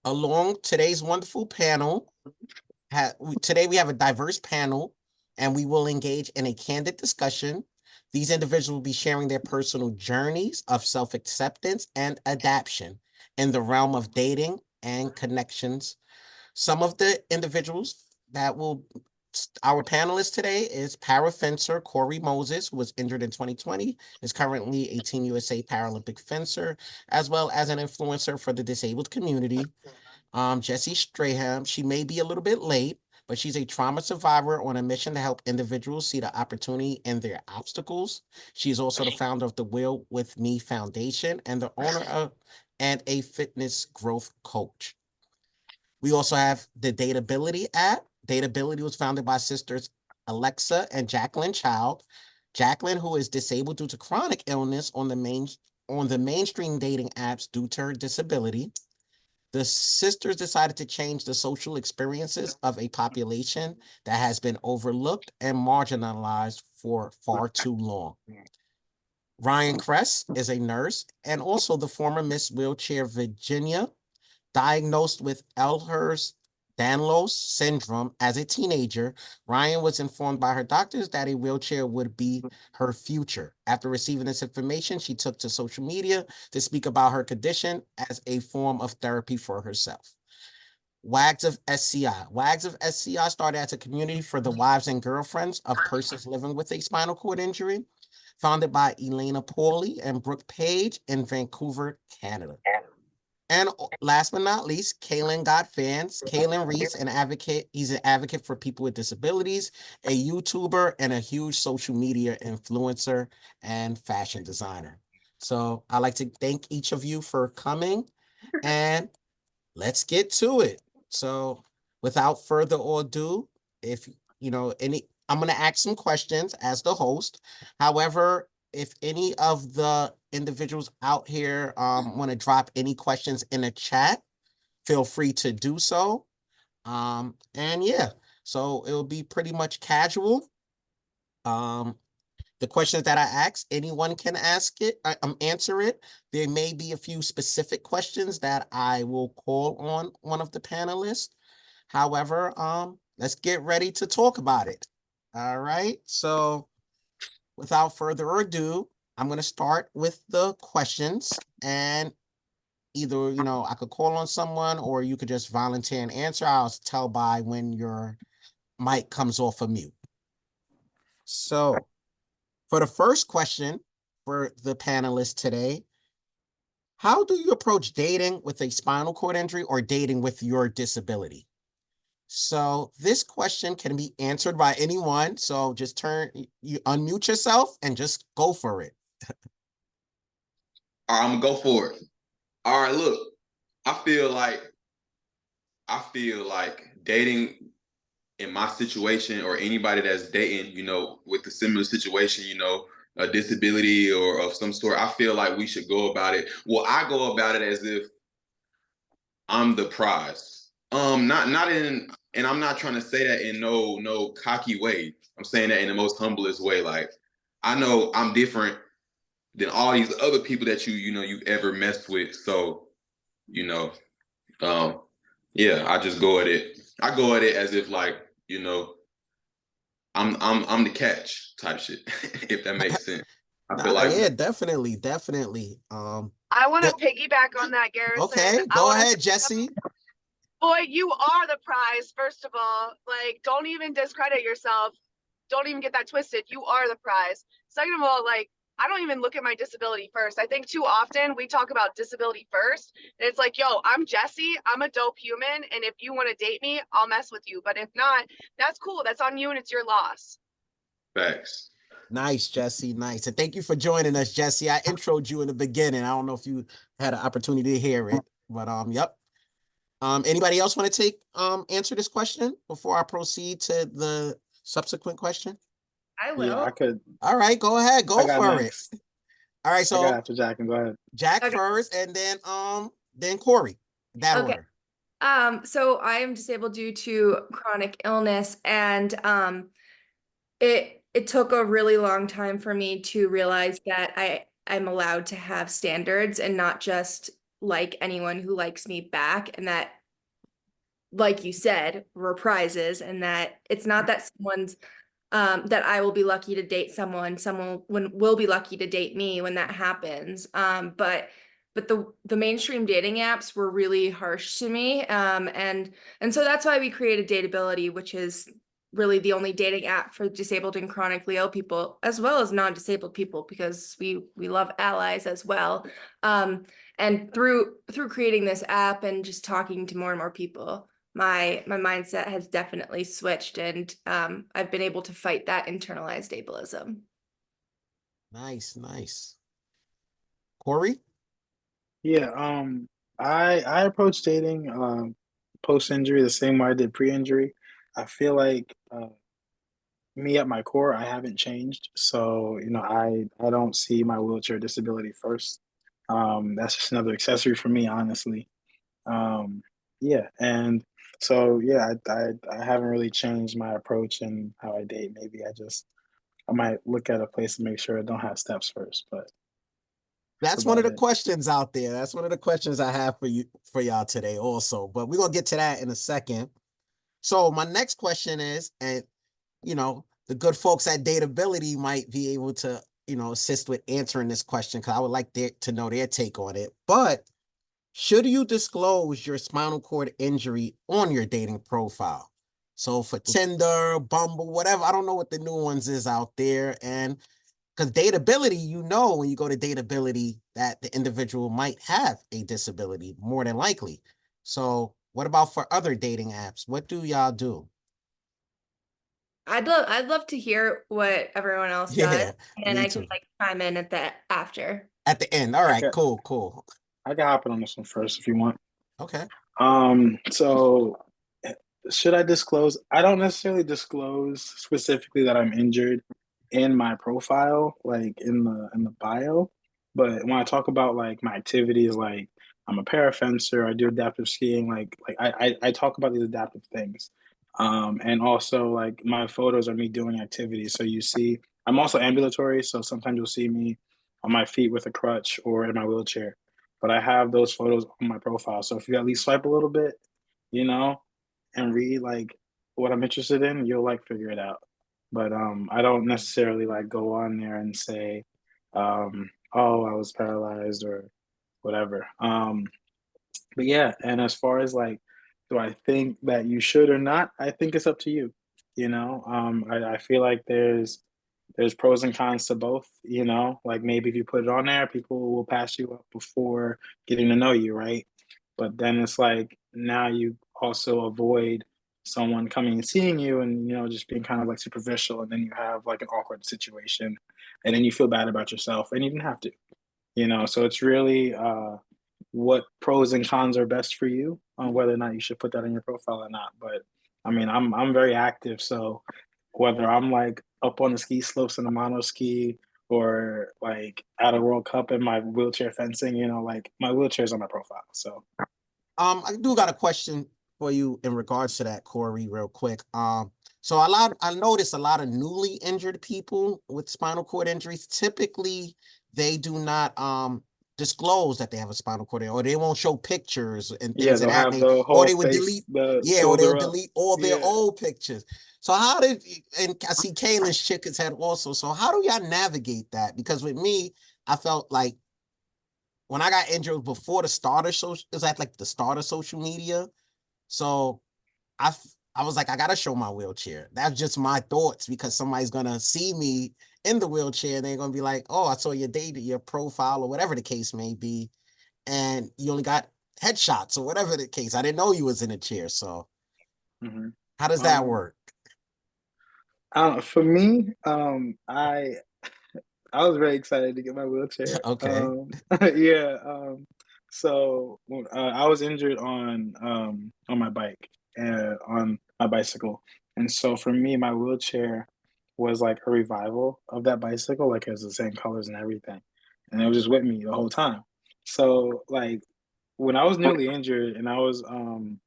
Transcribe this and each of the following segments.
Along today's wonderful panel, today we have a diverse panel, and we will engage in a candid discussion. These individuals will be sharing their personal journeys of self-acceptance and adaptation in the realm of dating and connections. Some of the individuals that will our panelist today is para fencer Corey Moses, who was injured in 2020, is currently a Team USA Paralympic fencer, as well as an influencer for the disabled community. Jesi Stracham, she may be a little bit late, but she's a trauma survivor on a mission to help individuals see the opportunity in their obstacles. She's also the founder of the Will With Me Foundation and the owner of and a fitness growth coach. We also have the Datability app. Datability was founded by sisters Alexa and Jacqueline Child. Jacqueline, who is disabled due to chronic illness on the mainstream dating apps due to her disability. The sisters decided to change the social experiences of a population that has been overlooked and marginalized for far too long. Ryan Kress is a nurse and also the former Miss Wheelchair Virginia, diagnosed with Ehlers-Danlos syndrome as a teenager. Ryan was informed by her doctors that a wheelchair would be her future. After receiving this information, she took to social media to speak about her condition as a form of therapy for herself. Wags of SCI. Wags of SCI started as a community for the wives and girlfriends of persons living with a spinal cord injury, founded by Elena Pauly and Brooke Page in Vancouver, Canada. And last but not least, Kalen got fans. Kalen Reese, he's an advocate for people with disabilities, a YouTuber, and a huge social media influencer and fashion designer. So I'd like to thank each of you for coming, and let's get to it. So without further ado, if I'm going to ask some questions as the host. However, if any of the individuals out here want to drop any questions in the chat, feel free to do so. And yeah, so it'll be pretty much casual. The questions that I ask, anyone can answer it. There may be a few specific questions that I will call on one of the panelists. However, let's get ready to talk about it. All right. So without further ado, I'm going to start with the questions, and either, I could call on someone or you could just volunteer and answer. I'll tell by when your mic comes off of mute. So for the first question for the panelists today, how do you approach dating with a spinal cord injury or dating with your disability? So this question can be answered by anyone. So just you unmute yourself and just go for it. All right, I'm gonna go for it. All right, look, I feel like dating in my situation or anybody that's dating, with a similar situation, a disability or of some sort, I feel like we should go about it. Well, I go about it as if I'm the prize. Not in, and I'm not trying to say that in no cocky way. I'm saying that in the most humblest way. Like, I know I'm different than all these other people that you've ever messed with. So, yeah, I just go at it. I go at it as if like, I'm the catch type shit, if that makes sense. I feel like yeah, definitely. I want to piggyback on that, Garrison. Okay, go ahead, Jesi. Boy, you are the prize, first of all. Like, don't even discredit yourself. Don't even get that twisted. You are the prize. Second of all, like, I don't even look at my disability first. I think too often we talk about disability first. And it's like, yo, I'm Jesi. I'm a dope human. And if you want to date me, I'll mess with you. But if not, that's cool. That's on you and it's your loss. Facts. Nice, Jesi. Nice. And thank you for joining us, Jesi. I introed you in the beginning. I don't know if you had an opportunity to hear it, but yep. Anybody else want to answer this question before I proceed to the subsequent question? I will. Yeah, I could. All right, go ahead. Go for next. it. All right, so I got after Jack, and go ahead. Jack first, and then Corey. That order. So I am disabled due to chronic illness, and it took a really long time for me to realize that I'm allowed to have standards and not just like anyone who likes me back, and that, like you said, reprises, and that it's not that someone's that I will be lucky to date someone will be lucky to date me when that happens. But the mainstream dating apps were really harsh to me. And so that's why we created Dateability, which is really the only dating app for disabled and chronically ill people, as well as non-disabled people, because we love allies as well. And through creating this app and just talking to more and more people, my mindset has definitely switched, and I've been able to fight that internalized ableism. Nice, nice. Corey? Yeah, I approach dating post injury the same way I did pre-injury. I feel like me at my core, I haven't changed. So, I don't see my wheelchair disability first. That's just another accessory for me, honestly. Yeah, and so yeah, I haven't really changed my approach and how I date. Maybe I might look at a place to make sure I don't have steps first, but that's That's one of about the it. questions out there. That's one of the questions I have for y'all today also. But we're gonna get to that in a second. So my next question is, and the good folks at Dateability might be able to, assist with answering this question, because I would like to know their take on it. But should you disclose your spinal cord injury on your dating profile? So for Tinder, Bumble, whatever, I don't know what the new ones is out there. And because Dateability, when you go to Dateability, that the individual might have a disability, more than likely. So what about for other dating apps? What do y'all do? I'd love to hear what everyone else does, Yeah, and me I can too. like chime in at the after. At the end. All I right, can cool. I can hop in on this one first if you want. Okay. So should I disclose? I don't necessarily disclose specifically that I'm injured in my profile, like in the bio. But when I talk about like my activities, like I'm a parafencer, I do adaptive skiing, like I talk about these adaptive things. And also like my photos are me doing activities. So you see, I'm also ambulatory, so sometimes you'll see me on my feet with a crutch or in my wheelchair. But I have those photos on my profile. So if you at least swipe a little bit, you know, and read like what I'm interested in, you'll like figure it out. But I don't necessarily like go on there and say, oh, I was paralyzed or whatever. But yeah, and as far as like, do I think that you should or not? I think it's up to you. I feel like there's pros and cons to both. Like maybe if you put it on there, people will pass you up before getting to know you, right? But then it's like now you also avoid someone coming and seeing you and just being kind of like superficial, and then you have like an awkward situation, and then you feel bad about yourself, and you didn't have to. So it's really what pros and cons are best for you on whether or not you should put that in your profile or not. But I mean, I'm very active, so whether I'm like up on the ski slopes in a mono ski or like at a World Cup in my wheelchair fencing, like my wheelchair's on my profile. So I do got a question for you in regards to that, Corey, real quick. So I noticed a lot of newly injured people with spinal cord injuries, typically they do not disclose that they have a spinal cord injury, or they won't show pictures and yeah, things of they'll that have nature, the or whole they would face, delete, the yeah, or they'll shoulder up. delete all their Yeah. old pictures. So and I see Kaylin's chick has had also. So how do y'all navigate that? Because with me, I felt like when I got injured before the start of social, it was at like the start of social media. So I I was like, I gotta show my wheelchair. That's just my thoughts, because somebody's gonna see me in the wheelchair and they're gonna be like, oh, I saw your data, your profile, or whatever the case may be, and you only got headshots or whatever the case. I didn't know you was in a chair. So hmm how does that Um, work? for me, I was very excited to get my wheelchair. Okay. Yeah. So I was injured on my bike, on my bicycle, and so for me, my wheelchair was like a revival of that bicycle. Like it was the same colors and everything, and it was just with me the whole time. So like when I was newly injured and I was on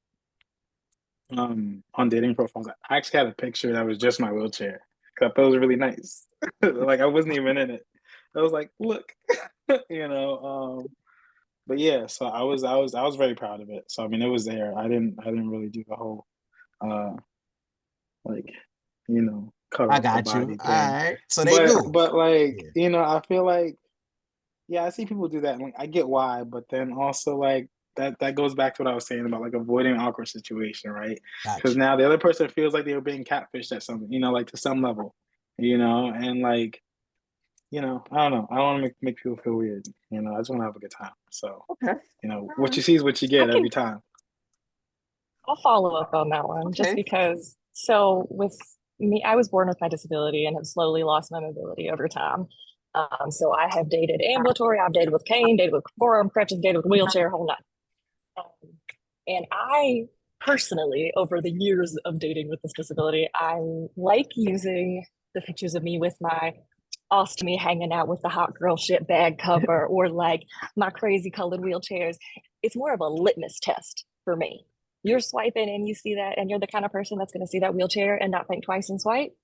dating profiles, I actually had a picture that was just my wheelchair because I thought it was really nice. Like I wasn't even in it. I was like, look, you know. but yeah, so I was very proud of it. So I mean, it was there. I didn't really do the whole uh like, cover I up the got you. body All thing. right. So they But knew. like, Yeah. I feel like, yeah, I see people do that. Like, I get why, but then also like that goes back to what I was saying about like avoiding an awkward situation, right? Because Got you. now the other person feels like they were being catfished at something, like to some level, and like, I don't know. I don't want to make people feel weird. I just want to have a good time. So, Okay. what you see is what you get every time. I'll follow up on that one just Okay. because. So with me, I was born with my disability and have slowly lost my mobility over time. So I have dated ambulatory, I've dated with cane, dated with forearm crutches, dated with wheelchair, whole nut. And I personally, over the years of dating with this disability, I like using the pictures of me with my ostomy hanging out with the hot girl shit bag cover or like my crazy colored wheelchairs. It's more of a litmus test for me. You're swiping and you see that, and you're the kind of person that's going to see that wheelchair and not think twice and swipe.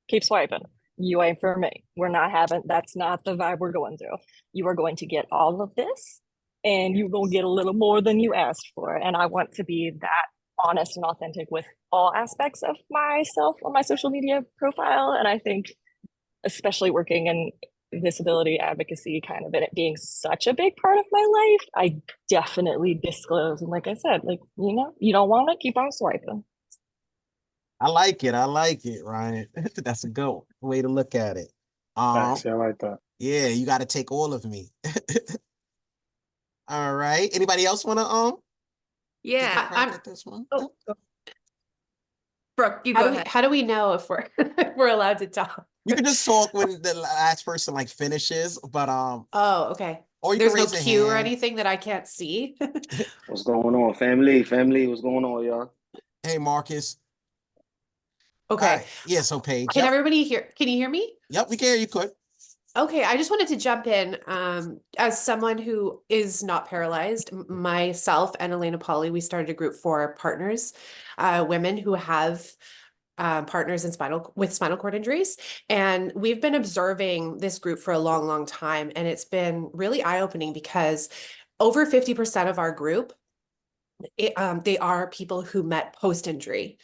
Keep swiping. You ain't for me. That's not the vibe we're going through. You are going to get all of this and you're going to get a little more than you asked for. And I want to be that honest and authentic with all aspects of myself on my social media profile. And I think, especially working in disability advocacy, kind of, and it being such a big part of my life, I definitely disclose. And like I said, like, you don't want to keep on swiping. I like it. I like it, Ryan. That's a good way to look at it. Facts, yeah, I like that. Yeah, you got to take all of me. All right. Anybody else want to take a Yeah. crack at this one? Oh, Brooke, you go ahead. How do we know if we're if we're allowed to talk? You can just talk when the last person like finishes, but Oh, okay. or you There's can no raise your cue or hand. anything that I can't see. What's going on, family? Family, what's going on, y'all? Hey, Marcus. All Okay. right. Yeah. So Paige. Can Yep. everybody hear? Can you hear me? Yep. We can hear you. Could. Okay, I just wanted to jump in as someone who is not paralyzed. Myself and Elena Polly, we started a group for partners, women who have partners in spinal cord injuries, and we've been observing this group for a long, long time, and it's been really eye-opening because over 50% of our group, they are people who met post-injury.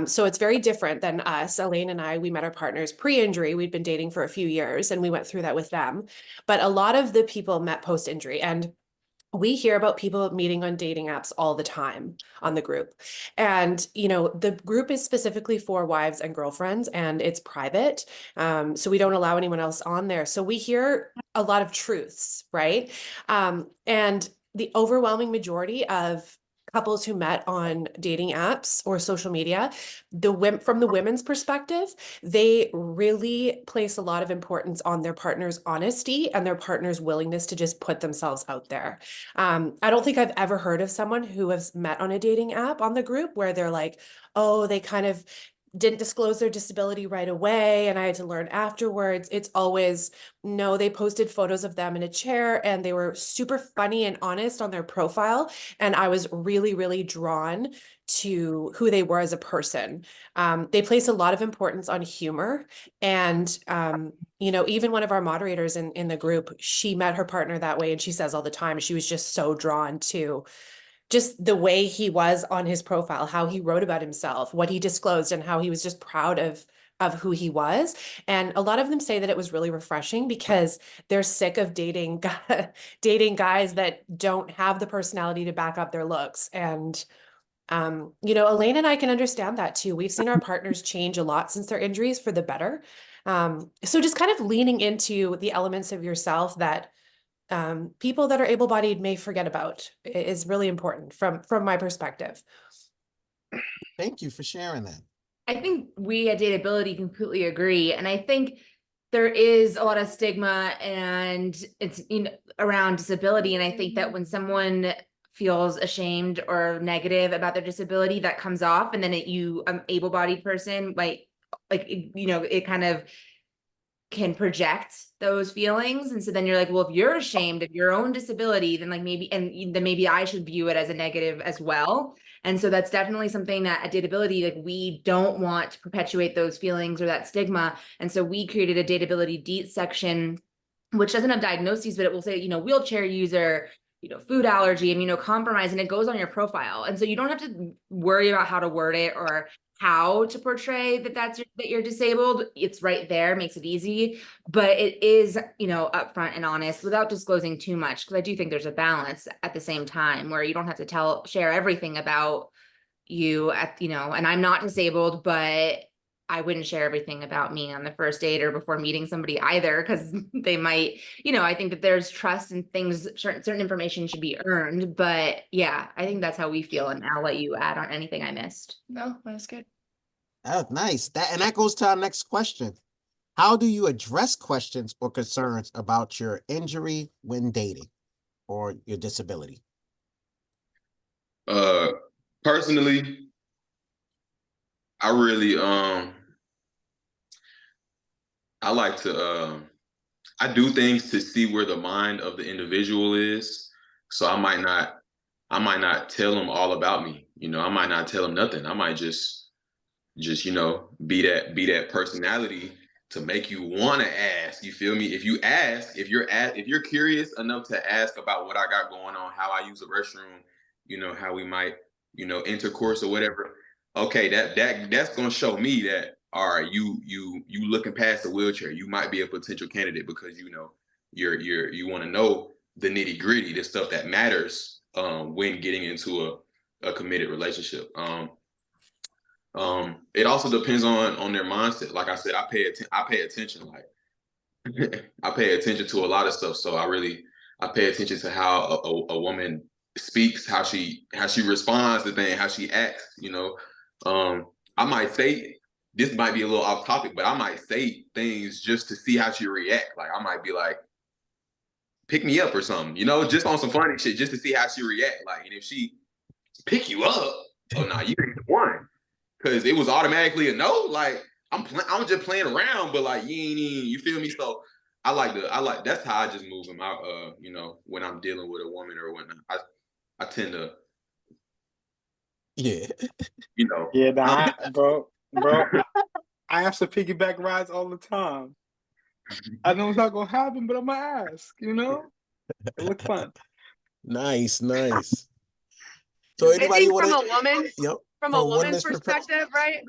So it's very different than us. Elaine and I, we met our partners pre-injury. We'd been dating for a few years and we went through that with them. But a lot of the people met post-injury, and we hear about people meeting on dating apps all the time on the group. And, the group is specifically for wives and girlfriends, and it's private. So we don't allow anyone else on there. So we hear a lot of truths, right? And the overwhelming majority of couples who met on dating apps or social media, from the women's perspective, they really place a lot of importance on their partner's honesty and their partner's willingness to just put themselves out there. I don't think I've ever heard of someone who has met on a dating app on the group where they're like, oh, they kind of didn't disclose their disability right away and I had to learn afterwards. It's always, no, they posted photos of them in a chair and they were super funny and honest on their profile. And I was really, really drawn to who they were as a person. They place a lot of importance on humor. And, even one of our moderators in the group, she met her partner that way. And she says all the time, she was just so drawn to just the way he was on his profile, how he wrote about himself, what he disclosed, and how he was just proud of who he was. And a lot of them say that it was really refreshing because they're sick of dating guys that don't have the personality to back up their looks. And Elaine and I can understand that too. We've seen our partners change a lot since their injuries for the better. So just kind of leaning into the elements of yourself that people that are able-bodied may forget about is really important from my perspective. Thank you for sharing that. I think we at Dateability completely agree. And I think there is a lot of stigma and it's around disability. And I think that when someone feels ashamed or negative about their disability, that comes off. And then able-bodied person, it kind of can project those feelings. And so then you're like, well, if you're ashamed of your own disability, then maybe I should view it as a negative as well. And so that's definitely something that at Dateability, we don't want to perpetuate those feelings or that stigma. And so we created a Dateability Deet section, which doesn't have diagnoses, but it will say, wheelchair user, food allergy, immunocompromised, and it goes on your profile. And so you don't have to worry about how to word it or how to portray that you're disabled. It's right there, makes it easy, but it is, upfront and honest without disclosing too much. Cause I do think there's a balance at the same time where you don't have to share everything about you and I'm not disabled, but I wouldn't share everything about me on the first date or before meeting somebody either, because they might, I think that there's trust and things, certain information should be earned. But yeah, I think that's how we feel. And I'll let you add on anything I missed. No, that's good. Oh, nice. That goes to our next question. How do you address questions or concerns about your injury when dating or your disability? Personally, I really I like to I do things to see where the mind of the individual is. So I might not tell them all about me. I might not tell them nothing. I might just be that personality to make you want to ask. You feel me? If you ask, if you're curious enough to ask about what I got going on, how I use a restroom, how we might, intercourse or whatever. Okay, that's gonna show me that, all right, you looking past the wheelchair. You might be a potential candidate because you want to know the nitty gritty, the stuff that matters when getting into a committed relationship. It also depends on their mindset. Like I said, I pay attention. Like I pay attention to a lot of stuff. So I pay attention to how a woman speaks, how she responds to things, how she acts. I might say, this might be a little off topic, but I might say things just to see how she react. Like I might be like, pick me up or something, just on some funny shit, just to see how she react. Like, and if she pick you up, oh no, you ain't the one. Cause it was automatically a no. Like I'm just playing around, but like you ain't even, you feel me? So that's how I just move them out. When I'm dealing with a woman or whatnot, I tend to, Yeah. Yeah, bro, I have to piggyback rides all the time. I know it's not gonna happen, but I'm gonna ask. It look fun. Nice. So I anybody think want from a woman's perspective, right?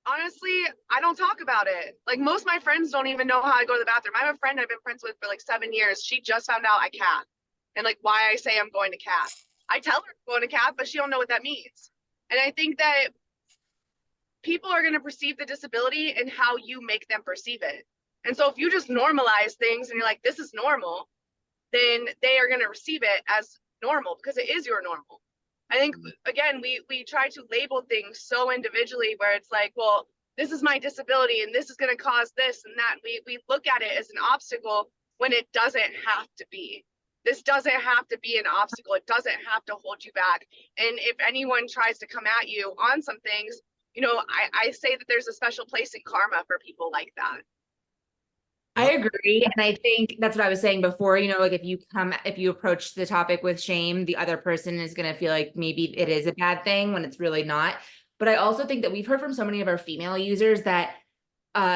Honestly, I don't talk about it. Like most of my friends don't even know how I go to the bathroom. I have a friend I've been friends with for like 7 years. She just found out I cat and like why I say I'm going to cat. I tell her I'm going to cat, but she don't know what that means. And I think that people are going to perceive the disability and how you make them perceive it. And so if you just normalize things and you're like, this is normal, then they are going to receive it as normal because it is your normal. I think, again, we try to label things so individually where it's like, well, this is my disability and this is going to cause this and that. We look at it as an obstacle when it doesn't have to be. This doesn't have to be an obstacle. It doesn't have to hold you back. And if anyone tries to come at you on some things, I say that there's a special place in karma for people like that. I agree. And I think that's what I was saying before, like if you approach the topic with shame, the other person is going to feel like maybe it is a bad thing when it's really not. But I also think that we've heard from so many of our female users that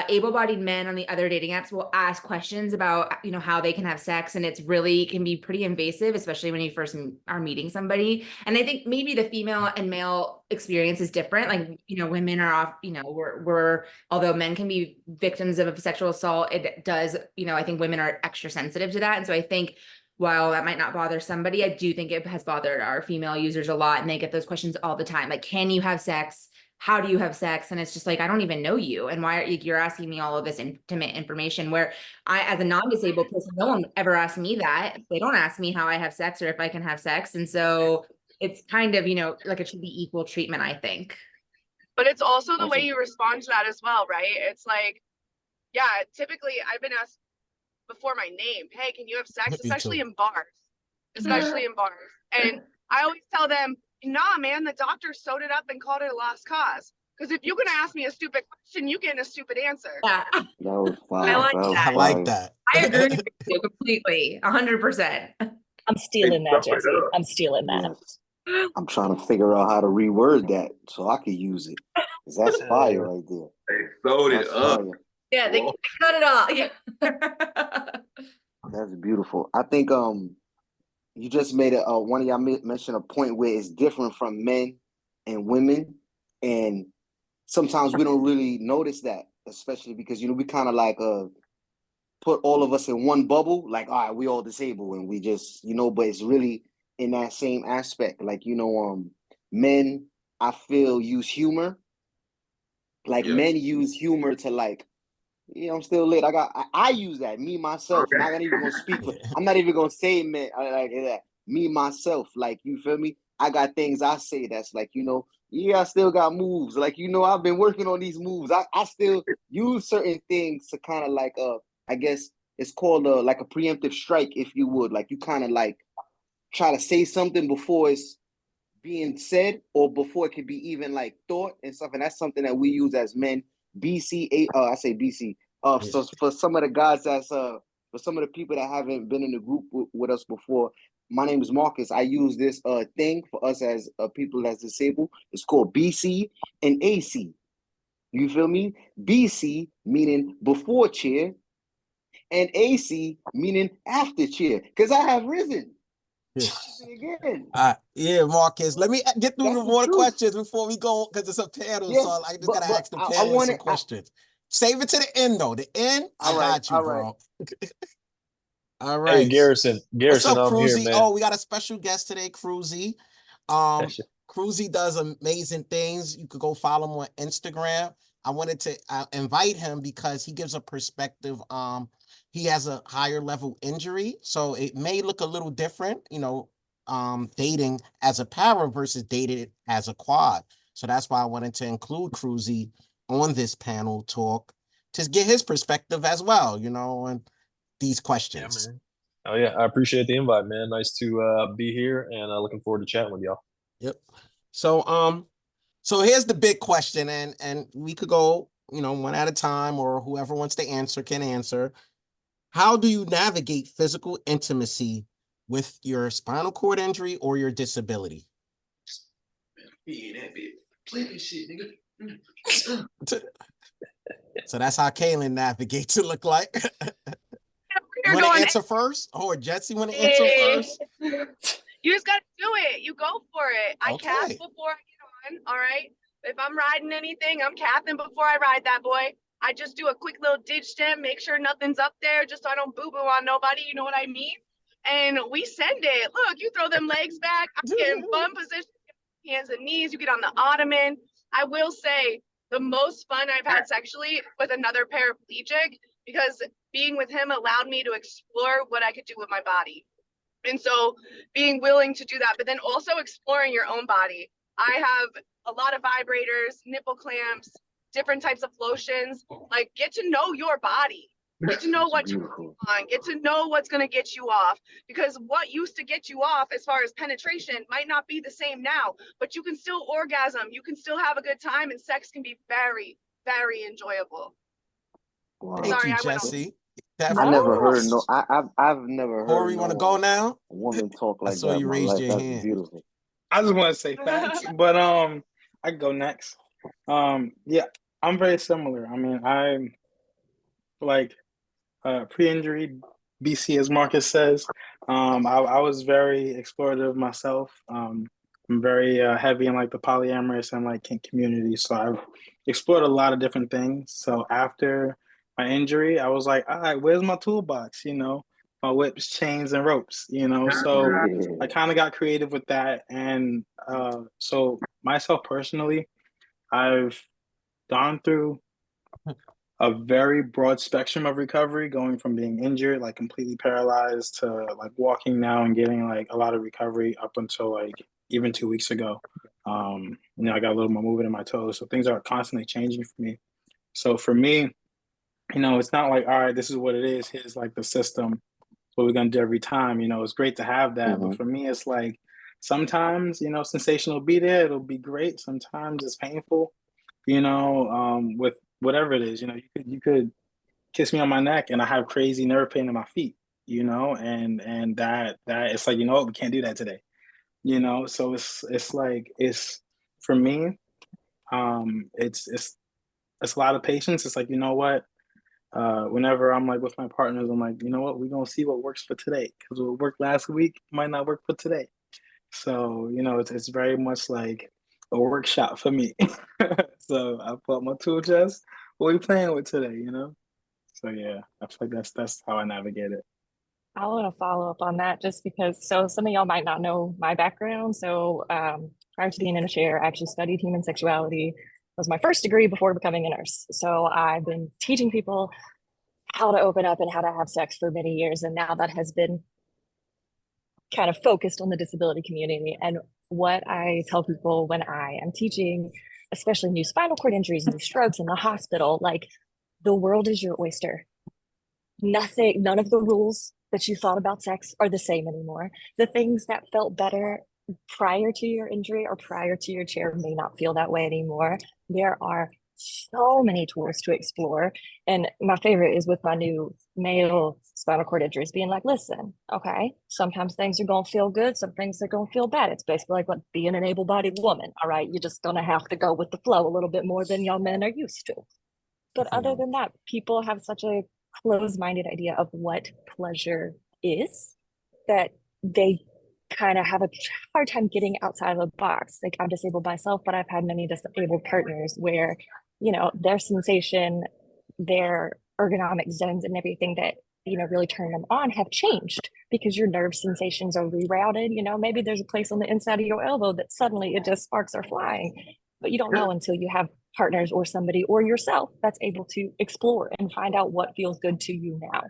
able-bodied men on the other dating apps will ask questions about, how they can have sex. And it's really can be pretty invasive, especially when you first are meeting somebody. And I think maybe the female and male experience is different. Like, women are off, we're, although men can be victims of sexual assault, it does, I think women are extra sensitive to that. And so I think while that might not bother somebody, I do think it has bothered our female users a lot. And they get those questions all the time. Like, can you have sex? How do you have sex? And it's just like, I don't even know you. And why you're asking me all of this intimate information where I, as a non-disabled person, no one ever asked me that. They don't ask me how I have sex or if I can have sex. And so it's kind of, like it should be equal treatment, I think. But it's also the way you respond to that as well, right? It's like, yeah, typically I've been asked before my name, hey, can you have sex? Especially in bars. And I always tell them, nah, man, the doctor sewed it up and called it a lost cause. Because if you're going to ask me a stupid question, you get a stupid answer. Yeah. That was fire. I like that. I agree with you completely, 100%. I'm stealing that, Jesi. I'm stealing that. Yes. I'm trying to figure out how to reword that so I can use it. Because that's fire right there. They sewed it up. Fire. Yeah, they cut it off. Yeah. That's beautiful. I think you just made one of y'all mentioned a point where it's different from men and women, and sometimes we don't really notice that, especially because we kind of like put all of us in one bubble, like, all right, we all disabled, and we just but it's really in that same aspect. Like men, I feel, use humor. Like Yeah. men use humor to like, I'm still lit. I use that, me myself. Not even gonna speak for. I'm not even gonna say man like that. Me myself, like, you feel me? I got things I say that's like, yeah, I still got moves. Like, I've been working on these moves. I still use certain things to kind of like I guess it's called like a preemptive strike, if you would. Like, you kind of like try to say something before it's being said or before it could be even like thought and stuff. And that's something that we use as men. I say BC. So for some of the guys for some of the people that haven't been in the group with us before, my name is Marcus. I use this thing for us as people that's disabled. It's called BC and AC. You feel me? BC meaning before chair, and AC meaning after chair. Because I have risen. Again. Yeah, Marcus. Let me get through That's the more truth. questions before we go, because it's a panel, Yes, so I just but gotta ask the I panelists some want questions. Save it to the end, though. The end, I got you, bro. All Hey, right. Garrison, What's up, I'm here, Cruzy? man. Oh, we got a special guest today, Cruzy. Cruzy does amazing things. You could go follow him on Instagram. I wanted to invite him because he gives a perspective. He has a higher level injury, so it may look a little different, dating as a para versus dated as a quad. So that's why I wanted to include Cruzy on this panel talk to get his perspective as well, and these questions. Yeah, man. Oh yeah, I appreciate the invite, man. Nice to be here, and looking forward to chatting with y'all. Yep. So here's the big question, and we could go, one at a time, or whoever wants to answer can answer. How do you navigate physical intimacy with your spinal cord injury or your disability? Play this shit, nigga. So that's how Kaylin navigates it look like. You want to answer first? Or Jesi want to answer first? You just gotta do it. You go for it. I calf before I get on. All right. If I'm riding anything, I'm calving before I ride that boy. I just do a quick little ditch stem, make sure nothing's up there, just so I don't boo-boo on nobody. You know what I mean? And we send it. Look, you throw them legs back. I get in bum position, hands and knees. You get on the ottoman. I will say the most fun I've had sexually with another paraplegic, because being with him allowed me to explore what I could do with my body. And so being willing to do that, but then also exploring your own body. I have a lot of vibrators, nipple clamps, different types of lotions. Like, get to know your body. Get to know what you're on. Get to know what's going to get you off. Because what used to get you off as far as penetration might not be the same now, but you can still orgasm. You can still have a good time, and sex can be very, very enjoyable. Wow. Thank you, Jesi. I never heard I've never heard Corey, you want to go now? A woman talk like I saw that. you raised your That's hand. beautiful. I just want to say facts, but I can go next. Yeah, I'm very similar. I mean, I'm like pre-injury BC, as Marcus says. I was very explorative myself. I'm very heavy in like the polyamorous and like kink community, so I've explored a lot of different things. So after my injury, I was like, all right, where's my toolbox? My whips, chains, and ropes. So I kind of got creative with that, and so myself personally, I've gone through a very broad spectrum of recovery, going from being injured, like completely paralyzed, to like walking now and getting like a lot of recovery up until like even 2 weeks ago. I got a little more movement in my toes, so things are constantly changing for me. So for me, it's not like, all right, this is what it is. Here's like the system, what we're gonna do every time. It's great to have that, but for me, it's like sometimes, sensation will be there, it'll be great. Sometimes it's painful, with whatever it is. You could kiss me on my neck and I have crazy nerve pain in my feet, and that it's like, we can't do that today. So it's like, it's for me, it's a lot of patience. It's like, you know what? Whenever I'm like with my partners, I'm like, you know what, we're gonna see what works for today. Because what worked last week might not work for today. So, it's very much like a workshop for me. So I put my tool chest. What we playing with today? So yeah, I feel like that's how I navigate it. I want to follow up on that just because, so some of y'all might not know my background. So prior to being in a chair, I actually studied human sexuality. It was my first degree before becoming a nurse. So I've been teaching people how to open up and how to have sex for many years. And now that has been kind of focused on the disability community. And what I tell people when I am teaching, especially new spinal cord injuries, new strokes in the hospital, like the world is your oyster. None of the rules that you thought about sex are the same anymore. The things that felt better prior to your injury or prior to your chair may not feel that way anymore. There are so many tools to explore. And my favorite is with my new male spinal cord injuries being like, listen, okay, sometimes things are going to feel good, some things are going to feel bad. It's basically like what being an able-bodied woman. All right, you're just going to have to go with the flow a little bit more than y'all men are used to. But other than that, people have such a closed-minded idea of what pleasure is that they kind of have a hard time getting outside of the box. Like, I'm disabled myself, but I've had many disabled partners where, their sensation, their ergonomic zones and everything that, really turn them on have changed because your nerve sensations are rerouted. Maybe there's a place on the inside of your elbow that suddenly it just sparks are flying, but you don't know until you have partners or somebody or yourself that's able to explore and find out what feels good to you now.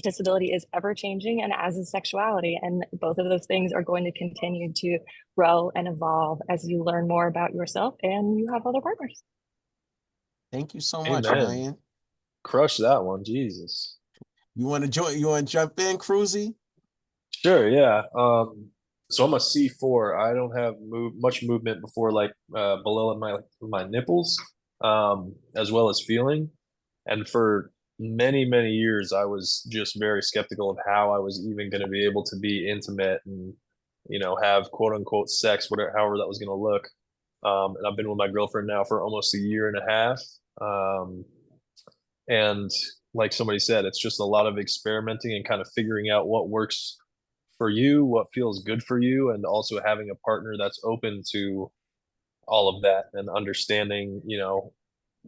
Disability is ever changing, and as is sexuality, and both of those things are going to continue to grow and evolve as you learn more about yourself and you have other partners. Thank you so much, Amen. Ryan. Crush that one, Jesus. You want to join? You want to jump in, Cruzy? Sure, yeah. So I'm a C4. I don't have much movement before like below my nipples, as well as feeling. And for many, many years, I was just very skeptical of how I was even going to be able to be intimate and, have quote unquote sex, whatever, however that was going to look. And I've been with my girlfriend now for almost a year and a half. And like somebody said, it's just a lot of experimenting and kind of figuring out what works for you, what feels good for you, and also having a partner that's open to all of that and understanding,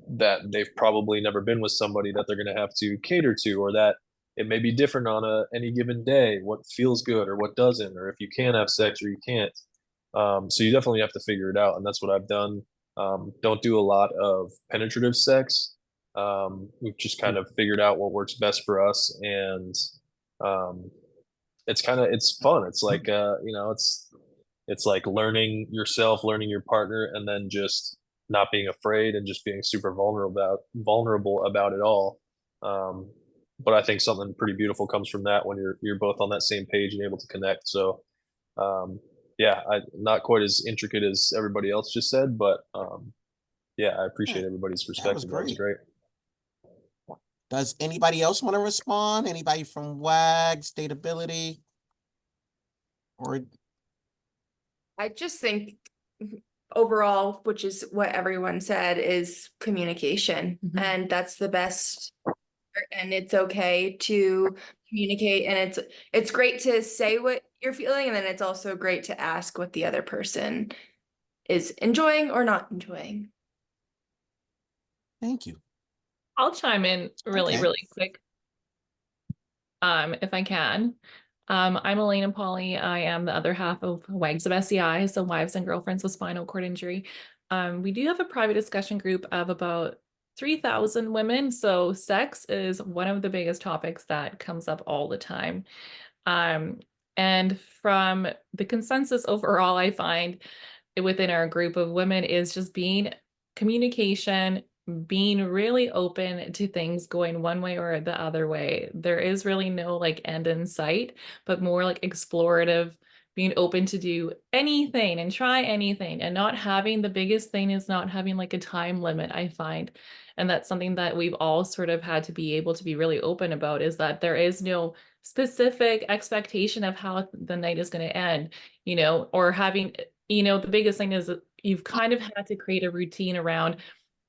that they've probably never been with somebody that they're going to have to cater to, or that it may be different on any given day, what feels good or what doesn't, or if you can have sex or you can't. So you definitely have to figure it out, and that's what I've done. Don't do a lot of penetrative sex. We've just kind of figured out what works best for us, and it's fun. It's like it's like learning yourself, learning your partner, and then just not being afraid and just being super vulnerable about it all. But I think something pretty beautiful comes from that when you're both on that same page and able to connect. So yeah, not quite as intricate as everybody else just said, but yeah, I appreciate everybody's perspective. That was great. Does anybody else want to respond? Anybody from WAGS, Datability? Or I just think overall, which is what everyone said, is communication. And that's the best. And it's okay to communicate, and it's great to say what you're feeling, and then it's also great to ask what the other person is enjoying or not enjoying. Thank you. I'll chime in really Okay. quick, if I can. I'm Elena Polly. I am the other half of WAGS of SCI, so Wives and Girlfriends with Spinal Cord Injury. We do have a private discussion group of about 3,000 women, so sex is one of the biggest topics that comes up all the time. And from the consensus overall, I find within our group of women is just being communication, being really open to things going one way or the other way. There is really no like end in sight, but more like explorative, being open to do anything and try anything, and not having, the biggest thing is not having like a time limit, I find. And that's something that we've all sort of had to be able to be really open about, is that there is no specific expectation of how the night is going to end, or having, the biggest thing is that you've kind of had to create a routine around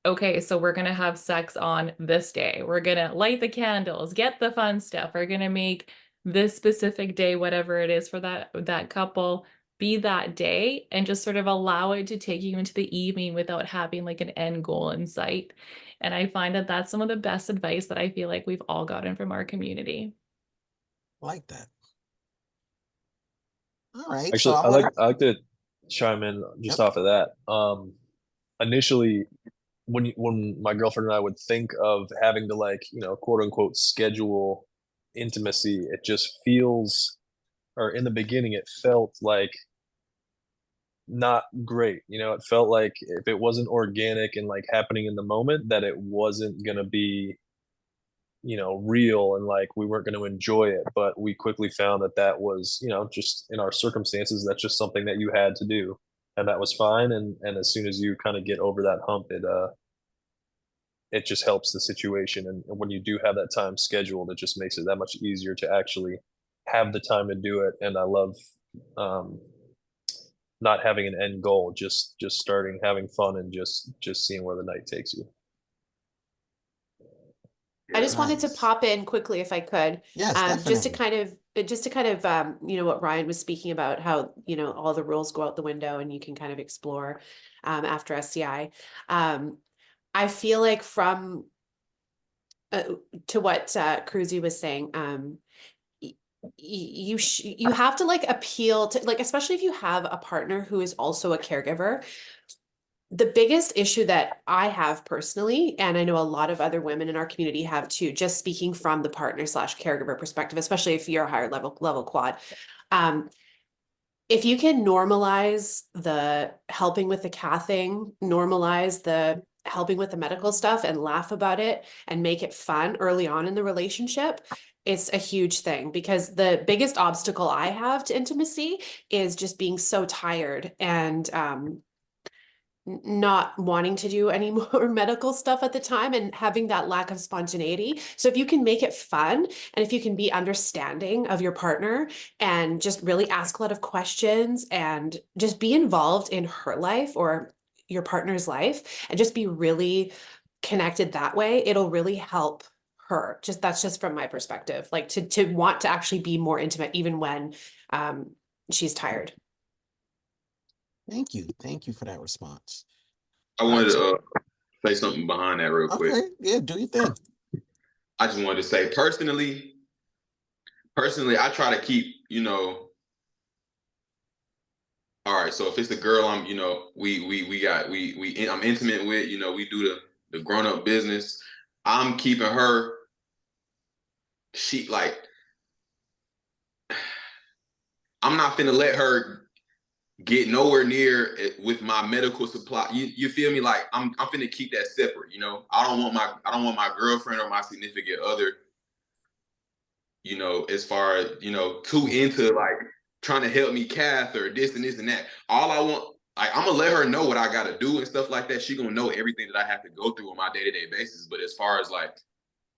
okay, so we're gonna have sex on this day. We're gonna light the candles, get the fun stuff. We're gonna make this specific day, whatever it is for that couple, be that day, and just sort of allow it to take you into the evening without having like an end goal in sight. And I find that that's some of the best advice that I feel like we've all gotten from our community. Like that. All right. So Actually, I'm gonna. I like to chime in just Yep. off of that. Initially, when my girlfriend and I would think of having to, like, you know, quote unquote schedule intimacy, it just feels, or in the beginning it felt like not great. You know, it felt like if it wasn't organic and like happening in the moment, that it wasn't gonna be, you know, real, and like we weren't going to enjoy it. But we quickly found that that was, you know, just in our circumstances, that's just something that you had to do, and that was fine. And as soon as you kind of get over that hump, it just helps the situation. And when you do have that time scheduled, it just makes it that much easier to actually have the time to do it. And I love um not having an end goal, just starting having fun and just seeing where the night takes you. I just wanted to Nice. pop in quickly if I could, Yes, just to definitely. kind of, you know, what Ryan was speaking about, how, you know, all the rules go out the window and you can kind of explore, after SCI. I feel like from, to what, Cruzy was saying, you have to like appeal to, like, especially if you have a partner who is also a caregiver. The biggest issue that I have personally, and I know a lot of other women in our community have too, just speaking from the partner slash caregiver perspective, especially if you're a higher level quad. If you can normalize the helping with the cathing, normalize the helping with the medical stuff and laugh about it and make it fun early on in the relationship, it's a huge thing, because the biggest obstacle I have to intimacy is just being so tired and not wanting to do any more medical stuff at the time and having that lack of spontaneity. So if you can make it fun, and if you can be understanding of your partner and just really ask a lot of questions and just be involved in her life or your partner's life and just be really connected that way, it'll really help her. Just that's just from my perspective, like to want to actually be more intimate even when she's tired. Thank you. Thank you for that response. I All wanted right. to say something behind that real quick. Okay. Yeah. Do your thing. I just wanted to say personally, I try to keep, you know, all right. So if it's a girl, I'm, you know, I'm intimate with, you know, we do the grown up business. I'm keeping her. She like, I'm not finna let her get nowhere near it with my medical supply. You feel me? Like I'm finna keep that separate. You know, I don't want my girlfriend or my significant other, you know, as far as, you know, too into like trying to help me cath or this and this and that. All I want, like, I'm gonna let her know what I gotta do and stuff like that. She gonna know everything that I have to go through on my day-to-day basis. But as far as like,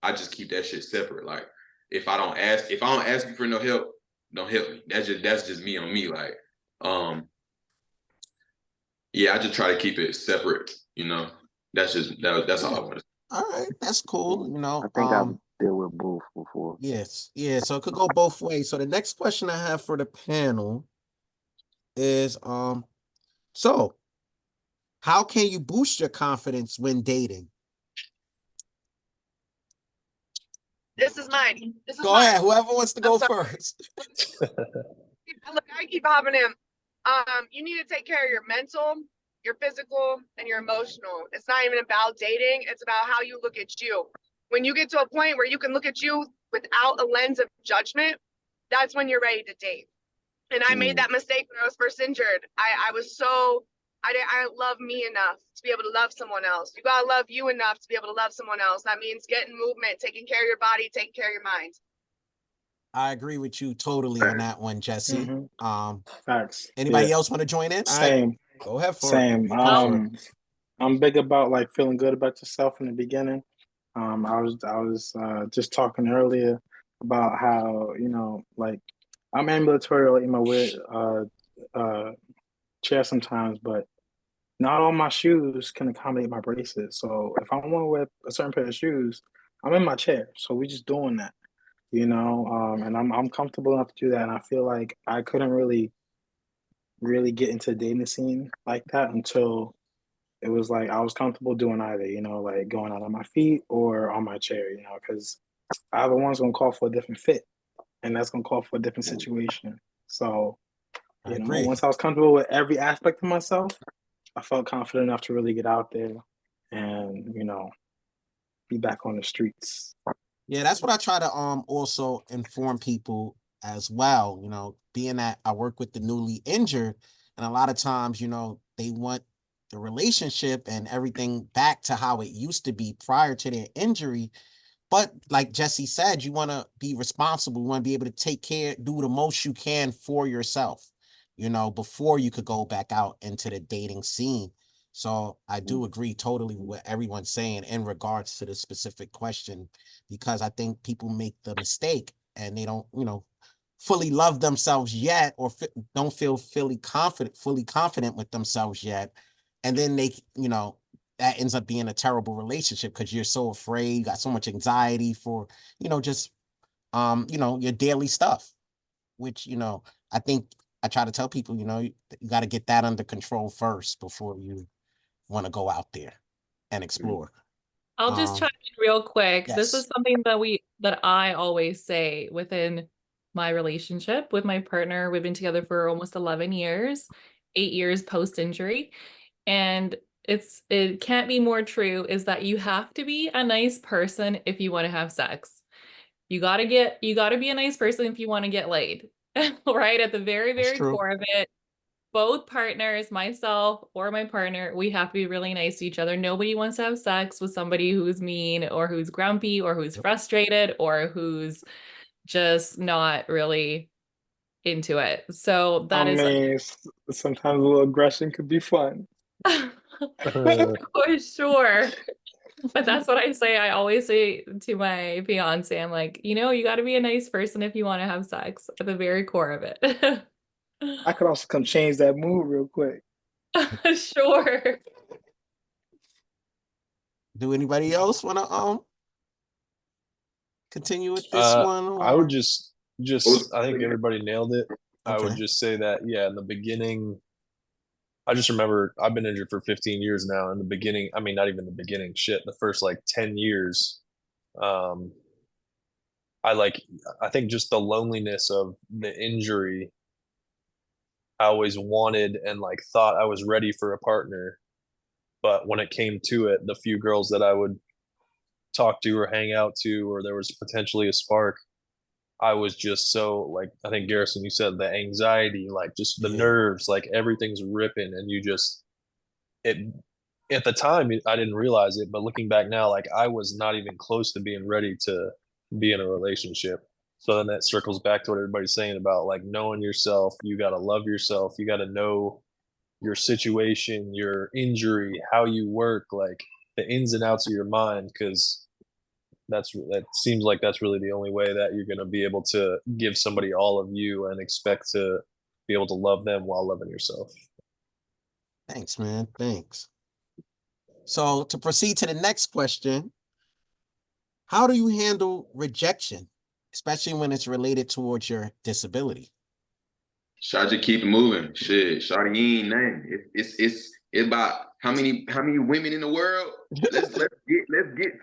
I just keep that shit separate. Like, if I don't ask you for no help, don't help me. That's just me on me. Like, yeah, I just try to keep it separate. You know, that's all I want to say. All right. That's cool. You know. I think I've dealt with both before. Yes. Yeah. So it could go both ways. So the next question I have for the panel is so how can you boost your confidence when dating? This is mine. This is Go mine. ahead. Whoever wants to I'm go sorry. first. Look, I keep hopping in. You need to take care of your mental, your physical, and your emotional. It's not even about dating. It's about how you look at you. When you get to a point where you can look at you without a lens of judgment, that's when you're ready to date. And I made that mistake when I was first injured. I was so, I didn't love me enough to be able to love someone else. You gotta love you enough to be able to love someone else. That means getting movement, taking care of your body, taking care of your mind. I agree with you totally on that one, Jesse. Facts. Anybody Yeah. else want to join in? All right, Same. go ahead for it. Same. Go for it. I'm big about like feeling good about yourself in the beginning. I was just talking earlier about how, you know, like I'm ambulatory in my weird chair sometimes, but not all my shoes can accommodate my braces. So if I want to wear a certain pair of shoes, I'm in my chair. So we just doing that, and I'm comfortable enough to do that. And I feel like I couldn't really get into the dating scene like that until it was like I was comfortable doing either, like going out on my feet or on my chair, because either one's gonna call for a different fit, and that's gonna call for a different situation. So, I agree. once I was comfortable with every aspect of myself, I felt confident enough to really get out there and, be back on the streets. Yeah, that's what I try to also inform people as well. Being that I work with the newly injured, and a lot of times, they want the relationship and everything back to how it used to be prior to their injury. But like Jesi said, you want to be responsible. You want to be able to take care, do the most you can for yourself, before you could go back out into the dating scene. So I do agree totally with what everyone's saying in regards to the specific question, because I think people make the mistake and they don't, fully love themselves yet, or don't feel fully confident with themselves yet. And then they, that ends up being a terrible relationship because you're so afraid, you got so much anxiety for, just, your daily stuff, which, I think I try to tell people, you got to get that under control first before you want to go out there and explore. I'll just chime in real quick. This is Yes. something that I always say within my relationship with my partner. We've been together for almost 11 years, 8 years post-injury. And it can't be more true, is that you have to be a nice person if you want to have sex. You gotta be a nice person if you want to get laid. Right? At the very, That's very true. core of it, both partners, myself or my partner, we have to be really nice to each other. Nobody wants to have sex with somebody who's mean or who's grumpy or who's frustrated or who's just not really into it. So I that is mean, sometimes a little aggression could be fun. for sure. But that's what I say. I always say to my fiance, I'm like, you got to be a nice person if you want to have sex at the very core of it. I could also come change that mood real quick. Sure. Do anybody else want to continue with this one? I would Or just I think everybody nailed it. I would okay. just say that, yeah, in the beginning, I just remember I've been injured for 15 years now. In the beginning, I mean, not even the beginning, shit, the first like 10 years, um, I think just the loneliness of the injury, I always wanted and like thought I was ready for a partner. But when it came to it, the few girls that I would talk to or hang out to, or there was potentially a spark, I was just so like, I think Garrison, you said the anxiety, like just the nerves, like everything's ripping, and you just it at the time I didn't realize it, but looking back now, like I was not even close to being ready to be in a relationship. So then that circles back to what everybody's saying about like knowing yourself. You got to love yourself. You got to know your situation, your injury, how you work, like the ins and outs of your mind, because that seems like that's really the only way that you're going to be able to give somebody all of you and expect to be able to love them while loving yourself. Thanks, man. Thanks. So to proceed to the next question, how do you handle rejection, especially when it's related towards your disability? Shawty, keep it moving. Shit, Shawty, you ain't nothing. It's about how many women in the world. Let's get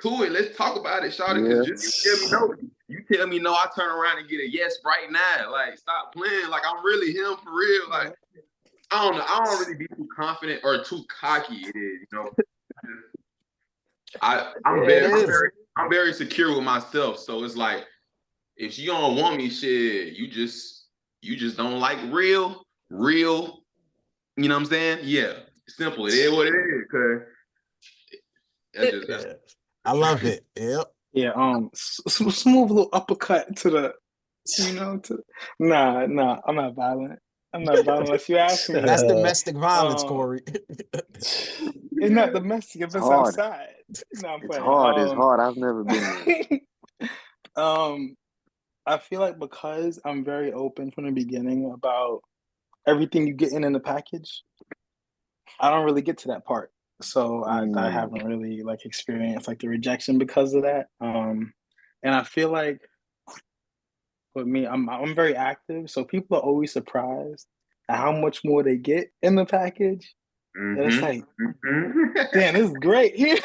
to it. Let's talk about it, Shawty. Because you tell me no. You tell me no, I turn around and get a yes right now. Like, stop playing. Like, I'm really him for real. Like, I don't know. I don't really be too confident or too cocky. It is, I'm very secure with myself. So it's like, if you don't want me, shit, you just don't like real, you know what I'm saying? Yeah. Simple. It is what it is, cause I love it. Yep. Yeah, smooth little uppercut to the, nah, I'm not violent. I'm not violent unless you ask me. That's domestic violence, Corey. It's not domestic, if it's hard. outside. No, I'm It's playing. hard. It's hard. I've never been there. I feel like because I'm very open from the beginning about everything you get in the package, I don't really get to that part. So I haven't really like experienced like the rejection because of that. And I feel like with me, I'm very active, so people are always surprised at how much more they get in the package. And it's like, damn, this is great. you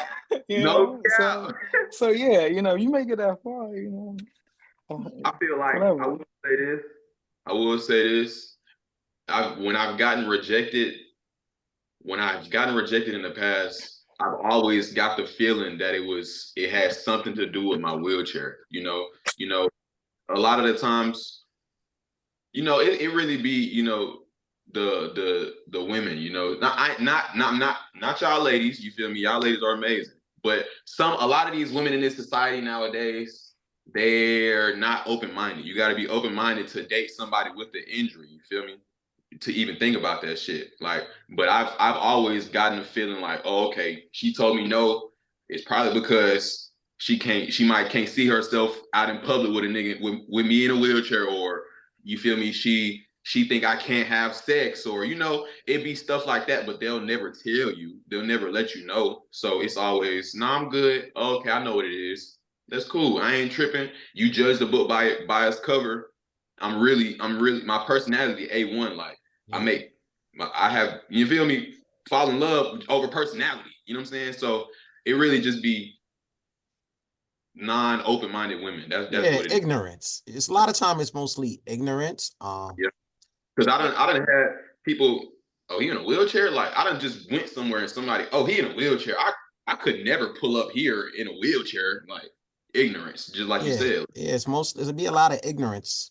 No know? doubt. So yeah, you make it that far, I feel like whatever. I will say this. When I've gotten rejected in the past, I've always got the feeling that it has something to do with my wheelchair. A lot of the times, it really be, the women, not y'all ladies, you feel me? Y'all ladies are amazing. But a lot of these women in this society nowadays, they're not open-minded. You got to be open-minded to date somebody with the injury, you feel me? To even think about that shit. But I've always gotten the feeling like, oh, okay, she told me no. It's probably because she might can't see herself out in public with a nigga with me in a wheelchair, or you feel me, she think I can't have sex, or it'd be stuff like that, but they'll never tell you. They'll never let you know. So it's always, nah, I'm good. Oh, okay, I know what it is. That's cool. I ain't tripping. You judge the book by its cover. I'm really my personality A1. Like I have, you feel me, fall in love over personality. You know what I'm saying? So it really just be non-open-minded women. That's what it is. Ignorance. It's a lot of time. It's mostly ignorance. Yeah. Because I done had people, oh, he in a wheelchair? Like, I done just went somewhere and somebody, oh, he in a wheelchair. I could never pull up here in a wheelchair. Like, ignorance, just like you said. Yeah, it'll be a lot of ignorance.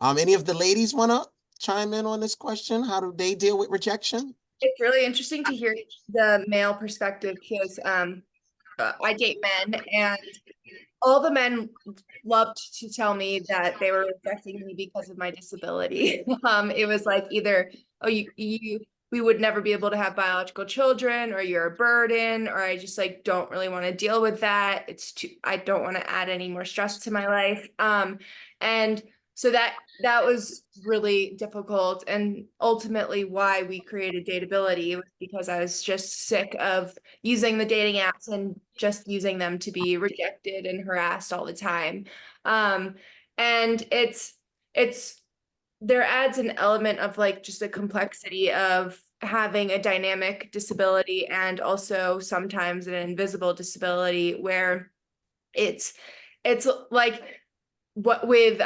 Any of the ladies want to chime in on this question? How do they deal with rejection? It's really interesting to hear the male perspective because I date men, and all the men loved to tell me that they were rejecting me because of my disability. It was like either, oh, we would never be able to have biological children, or you're a burden, or I just like don't really want to deal with that. I don't want to add any more stress to my life. And so that was really difficult, and ultimately why we created Dateability was because I was just sick of using the dating apps and just using them to be rejected and harassed all the time. And it's there adds an element of like just a complexity of having a dynamic disability and also sometimes an invisible disability where it's like what with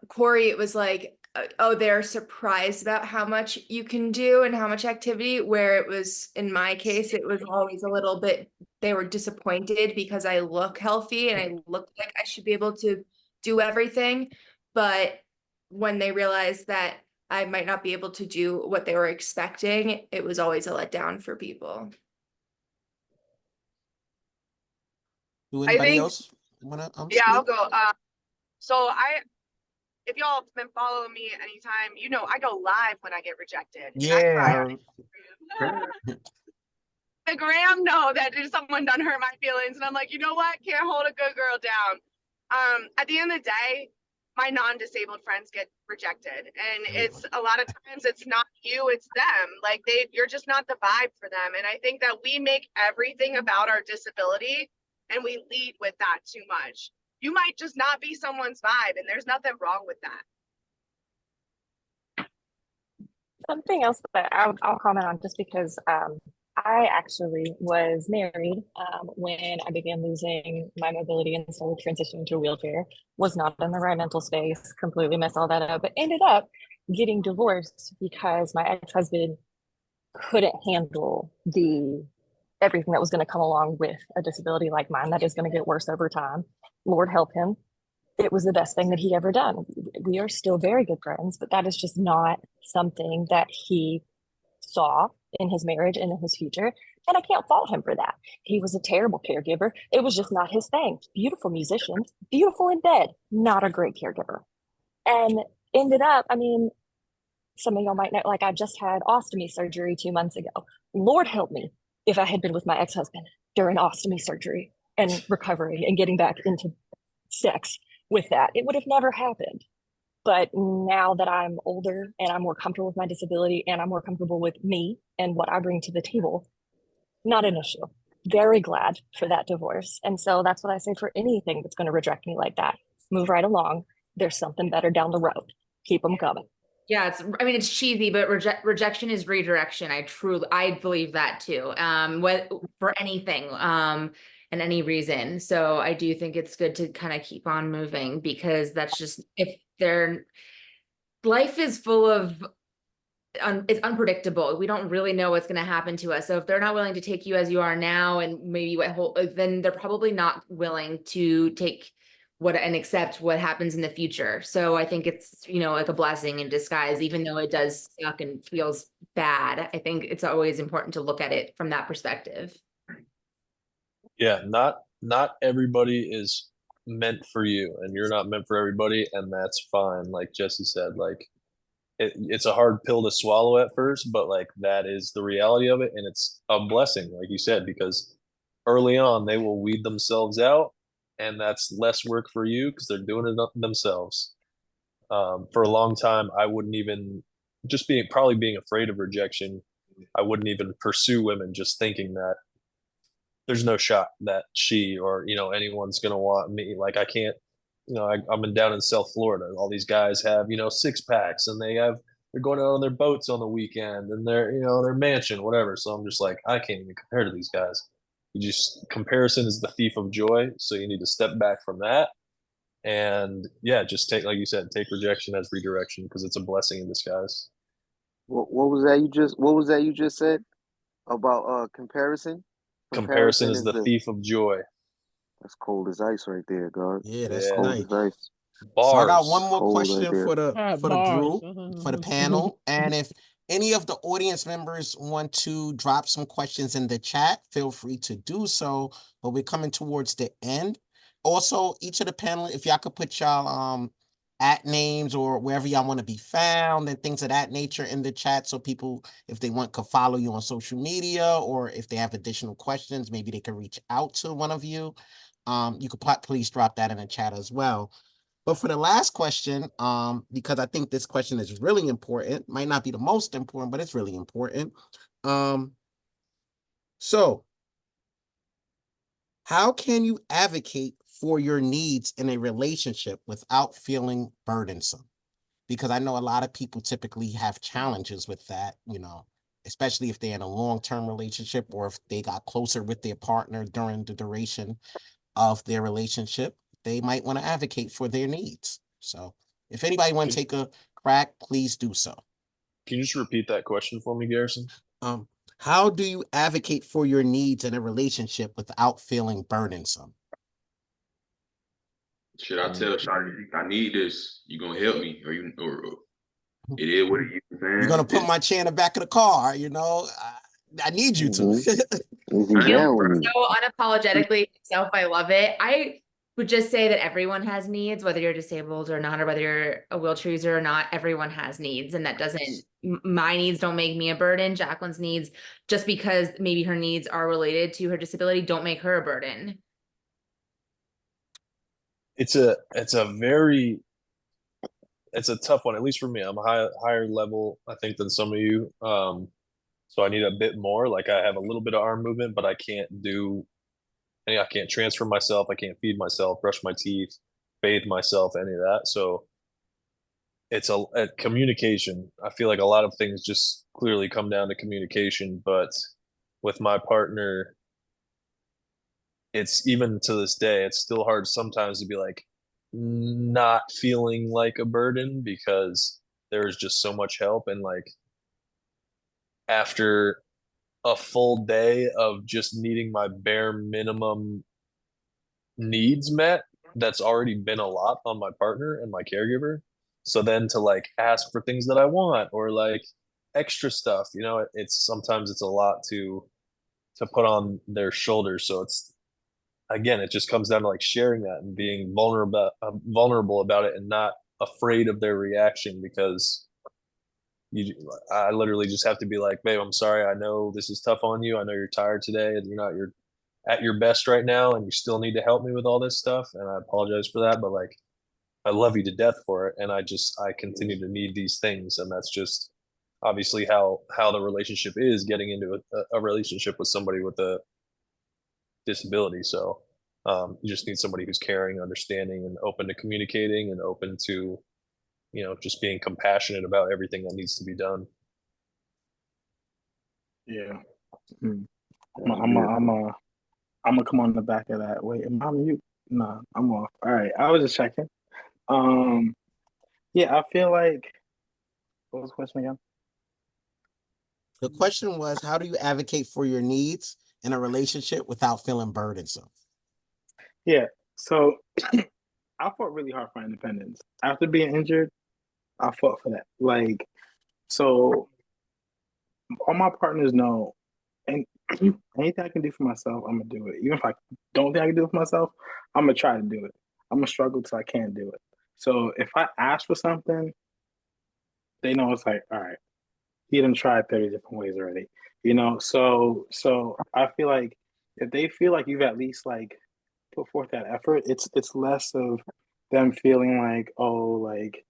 Corey, it was like, oh, they're surprised about how much you can do and how much activity, where it was, in my case, it was always a little bit, they were disappointed because I look healthy and I look like I should be able to do everything. But when they realized that I might not be able to do what they were expecting, it was always a letdown for people. Do anybody else want to? I'll go. So if y'all have been following me anytime, I go live when I get rejected. Yeah. The gram know that someone done hurt my feelings, and I'm like, you know what? Can't hold a good girl down. At the end of the day, my non-disabled friends get rejected, and it's a lot of times it's not you, it's them. Like you're just not the vibe for them. And I think that we make everything about our disability, and we lead with that too much. You might just not be someone's vibe, and there's nothing wrong with that. Something else that I'll comment on, just because I actually was married when I began losing my mobility and started transitioning to a wheelchair, was not in the right mental space, completely messed all that up, but ended up getting divorced because my ex-husband couldn't handle everything that was going to come along with a disability like mine that is going to get worse over time. Lord help him. It was the best thing that he ever done. We are still very good friends, but that is just not something that he saw in his marriage and in his future. And I can't fault him for that. He was a terrible caregiver. It was just not his thing. Beautiful musician, beautiful in bed, not a great caregiver. And ended up, some of y'all might know, like I just had ostomy surgery 2 months ago. Lord help me if I had been with my ex-husband during ostomy surgery and recovering and getting back into sex with that. It would have never happened. But now that I'm older and I'm more comfortable with my disability and I'm more comfortable with me and what I bring to the table, not an issue. Very glad for that divorce. And so that's what I say for anything that's going to reject me like that. Move right along. There's something better down the road. Keep them coming. Yeah, I mean, it's cheesy, but rejection is redirection. I believe that too. What for anything, and any reason. So I do think it's good to kind of keep on moving, because that's just, life is full of, it's unpredictable. We don't really know what's going to happen to us. So if they're not willing to take you as you are now, and maybe then they're probably not willing to take and accept what happens in the future. So I think it's, like a blessing in disguise, even though it does suck and feels bad. I think it's always important to look at it from that perspective. Yeah, not everybody is meant for you, and you're not meant for everybody, and that's fine. Like Jesi said, like it's a hard pill to swallow at first, but like that is the reality of it, and it's a blessing, like you said, because early on they will weed themselves out, and that's less work for you because they're doing it themselves. For a long time, I wouldn't even, just probably being afraid of rejection, I wouldn't even pursue women, just thinking that there's no shot that she or anyone's gonna want me. Like I can't. I'm down in South Florida. All these guys have, 6-packs, and they're going out on their boats on the weekend, and their mansion, whatever. So I'm just like, I can't even compare to these guys. Comparison is the thief of joy. So you need to step back from that. And yeah, just take, like you said, take rejection as redirection, because it's a blessing in disguise. What was that you just said about comparison? Comparison is the thief of joy. That's cold as ice right there, God. Yeah, that's cold nice. as ice. Bars. So I got one more Cold question right for the bars. group, for the panel. And if any of the audience members want to drop some questions in the chat, feel free to do so. But we're coming towards the end. Also, each of the panelists, if y'all could put y'all at names or wherever y'all want to be found and things of that nature in the chat, so people, if they want, could follow you on social media, or if they have additional questions, maybe they can reach out to one of you. You could please drop that in the chat as well. But for the last question, because I think this question is really important, might not be the most important, but it's really important. So how can you advocate for your needs in a relationship without feeling burdensome? Because I know a lot of people typically have challenges with that, especially if they're in a long-term relationship, or if they got closer with their partner during the duration of their relationship. They might want to advocate for their needs. So if anybody want to take a crack, please do so. Can you just repeat that question for me, Garrison? How do you advocate for your needs in a relationship without feeling burdensome? Should I tell Shawty, I need this? You gonna help me, or it is what it is, man. You're gonna put my chair in the back of the car. I need you to. So unapologetically self, I love it. I would just say that everyone has needs, whether you're disabled or not, or whether you're a wheelchair user or not. Everyone has needs, and that doesn't. My needs don't make me a burden. Jacqueline's needs, just because maybe her needs are related to her disability, don't make her a burden. It's a tough one, at least for me. I'm a higher level, I think, than some of you. So I need a bit more. Like I have a little bit of arm movement, but I can't transfer myself. I can't feed myself, brush my teeth, bathe myself, any of that. So it's a communication. I feel like a lot of things just clearly come down to communication, but with my partner, it's, even to this day, it's still hard sometimes to be like not feeling like a burden, because there is just so much help. And like after a full day of just needing my bare minimum needs met, that's already been a lot on my partner and my caregiver. So then to like ask for things that I want, or like extra stuff, sometimes it's a lot to put on their shoulders. So it's, again, it just comes down to like sharing that and being vulnerable about it, and not afraid of their reaction, because I literally just have to be like, babe, I'm sorry. I know this is tough on you. I know you're tired today, and you're at your best right now, and you still need to help me with all this stuff. And I apologize for that. But like, I love you to death for it, and I continue to need these things, and that's just obviously how the relationship is, getting into a relationship with somebody with a disability. So you just need somebody who's caring, understanding, and open to communicating, and open to, just being compassionate about everything that needs to be done. Yeah. I'm gonna come on the back of that. Wait, am I on mute? Nah, I'm off. All right, I was just checking. Yeah, I feel like, what was the question again? The question was, how do you advocate for your needs in a relationship without feeling burdensome? Yeah, so I fought really hard for independence. After being injured, I fought for that. Like, so all my partners know, and anything I can do for myself, I'm gonna do it. Even if I don't think I can do it for myself, I'm gonna try to do it. I'm gonna struggle till I can't do it. So if I ask for something, they know it's like, all right, he done tried 30 different ways already. So I feel like if they feel like you've at least like put forth that effort, it's less of them feeling like, oh, like,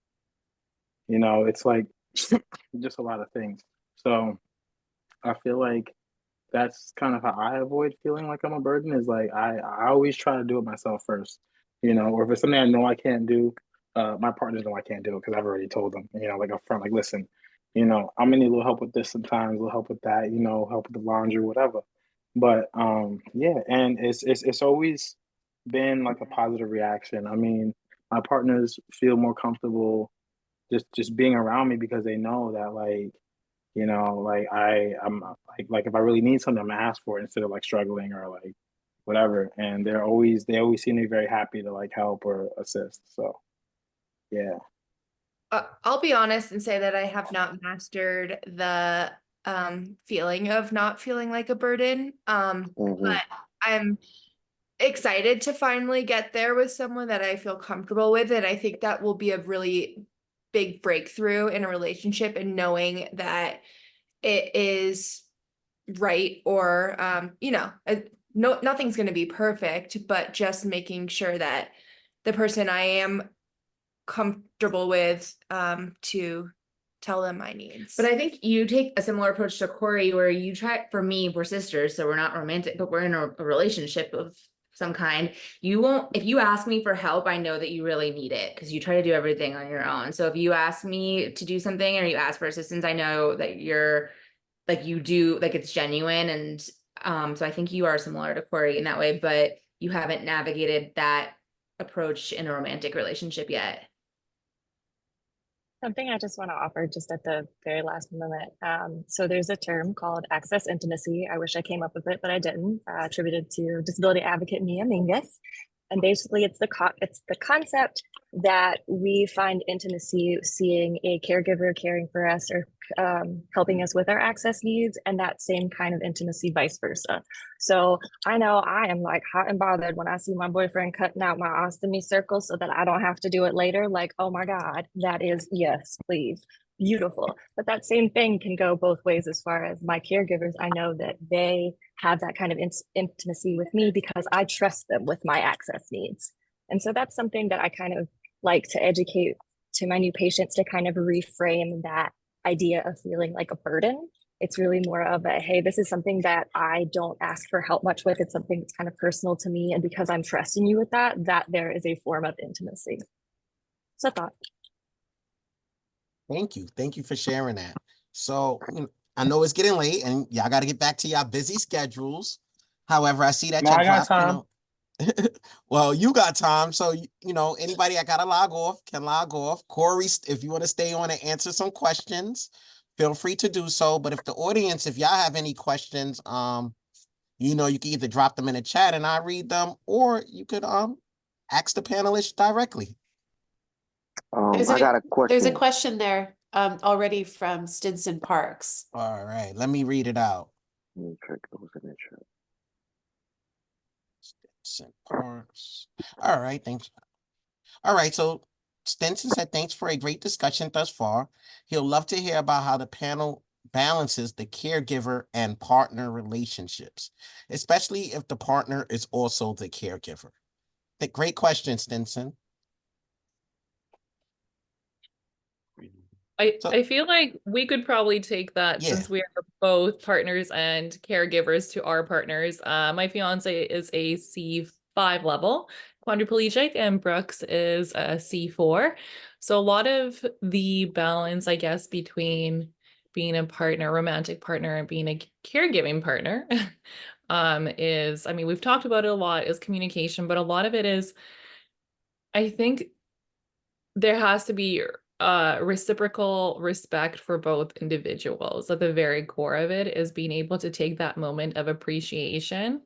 it's like just a lot of things. So I feel like that's kind of how I avoid feeling like I'm a burden, is like I always try to do it myself first, or if it's something I know I can't do, my partners know I can't do it because I've already told them, like up front, like, listen, I'm gonna need a little help with this sometimes, a little help with that, help with the laundry, whatever. But yeah, and it's always been like a positive reaction. I mean, my partners feel more comfortable just being around me because they know that, like, like I'm like if I really need something, I'm gonna ask for it instead of like struggling or like whatever. And they always seem to be very happy to like help or assist. So yeah. I'll be honest and say that I have not mastered the feeling of not feeling like a burden. But I'm excited to finally get there with someone that I feel comfortable with. And I think that will be a really big breakthrough in a relationship, and knowing that it is right, or no, nothing's going to be perfect, but just making sure that the person I am comfortable with to tell them my needs. But I think you take a similar approach to Corey, where you try, for me, we're sisters, so we're not romantic, but we're in a relationship of some kind. You won't, if you ask me for help, I know that you really need it, because you try to do everything on your own. So if you ask me to do something, or you ask for assistance, I know that you're like, you do, like, it's genuine. And so I think you are similar to Corey in that way, but you haven't navigated that approach in a romantic relationship yet. Something I just want to offer just at the very last moment. So there's a term called access intimacy. I wish I came up with it, but I didn't. Attributed to disability advocate Mia Mingus. And basically it's the concept that we find intimacy seeing a caregiver caring for us, or helping us with our access needs, and that same kind of intimacy vice versa. So I know I am like hot and bothered when I see my boyfriend cutting out my ostomy circle so that I don't have to do it later. Like, oh my God, that is, yes, please. Beautiful. But that same thing can go both ways as far as my caregivers. I know that they have that kind of intimacy with me because I trust them with my access needs. And so that's something that I kind of like to educate to my new patients, to kind of reframe that idea of feeling like a burden. It's really more of a, hey, this is something that I don't ask for help much with. It's something that's kind of personal to me. And because I'm trusting you with that there is a form of intimacy. So I thought. Thank you. Thank you for sharing that. So I know it's getting late and y'all got to get back to y'all busy schedules. However, I see that I got time. Well, you got time. So, anybody that got to log off can log off. Corey, if you want to stay on and answer some questions, feel free to do so. But if the audience, if y'all have any questions, you can either drop them in the chat and I read them, or you could ask the panelists directly. I got a question. There's a question there already from Stinson Parks. All right, let me read it out. Stinson Parks. All right, thanks. All right, so Stinson said, thanks for a great discussion thus far. He'll love to hear about how the panel balances the caregiver and partner relationships, especially if the partner is also the caregiver. Great question, Stinson. So- I feel like we could probably take that Yeah. since we are both partners and caregivers to our partners. My fiance is a C5 level quadriplegic and Brooks is a C4. So a lot of the balance, I guess, between being a partner, romantic partner, and being a caregiving partner is, I mean, we've talked about it a lot, is communication, but a lot of it is, I think there has to be reciprocal respect for both individuals. At the very core of it is being able to take that moment of appreciation